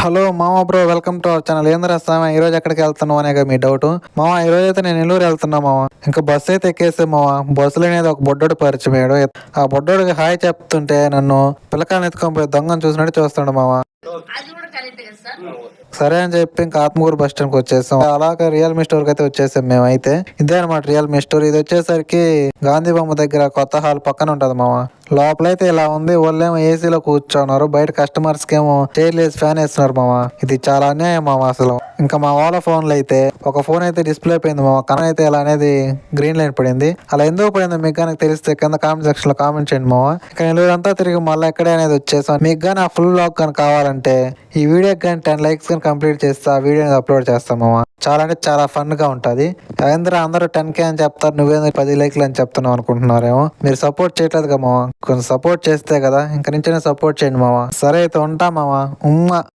Hello మామ bro, welcome to our channel. ఏం రాస్తామా ఈ రోజు ఎక్కడికి వెళ్తున్నావు అనేగా మీ డౌట్. మామ ఈ రోజు అయితే నేను నెల్లూరు వెళ్తున్నా మామ. ఇంకా బస్సు అయితే ఎక్కేస్తే మామ, బస్సులో అనేది ఒక బొడ్డోడు పరిచయం అయ్యాడు. ఆ బొడ్డోడికి హాయ్ చెప్తుంటే నన్ను పిల్లకాయని ఎత్తుకొని పోయి దొంగను చూసినట్టు చూస్తాడు మామ. సరే అని చెప్పి ఇంకా ఆత్మకూరు బస్ స్టాండ్కి వచ్చేసాం. అలాగే రియల్మీ స్టోర్కి అయితే వచ్చేసాం మేమైతే. ఇదే అనమాట రియల్మీ స్టోర్. ఇది వచ్చేసరికి గాంధీ బొమ్మ దగ్గర కొత్త హాల్ పక్కన ఉంటది మామ. లోపలైతే ఇలా ఉంది. వాళ్ళేమో ఏసీలో కూర్చున్నారు, బయట కస్టమర్స్ కి ఏమో చైర్లు వేసి ఫ్యాన్ వేస్తున్నారు మామ. ఇది చాలా అన్యాయం మామ అసలు. ఇంకా మా వాళ్ళ ఫోన్లు అయితే ఒక ఫోన్ అయితే డిస్ప్లే పోయింది మామ. కన అయితే ఇలా అనేది గ్రీన్ లైన్ పడింది. అలా ఎందుకు పడిందో మీకు కానీ తెలిస్తే కింద కామెంట్ సెక్షన్ లో కామెంట్ చేయండి మామ. ఇక నెల్లూరు అంతా తిరిగి మళ్ళీ ఎక్కడే అనేది వచ్చేసాం. మీకు కానీ ఆ ఫుల్ బ్లాగ్ కానీ కావాలంటే ఈ వీడియోకి కానీ 10 likes కానీ కంప్లీట్ చేస్తే ఆ వీడియో అప్లోడ్ చేస్తాం మామ. చాలా అంటే చాలా ఫన్ గా ఉంటది. అందరూ 10K అని చెప్తారు, నువ్వేందో 10 లైక్లు అని చెప్తున్నావు అనుకుంటున్నారేమో. మీరు సపోర్ట్ చేయట్లేదు కదా మామ. కొంచెం సపోర్ట్ చేస్తే కదా, ఇంక నుంచే సపోర్ట్ చేయండి మామ. సరే అయితే ఉంటా మామ. ఉమ్మ.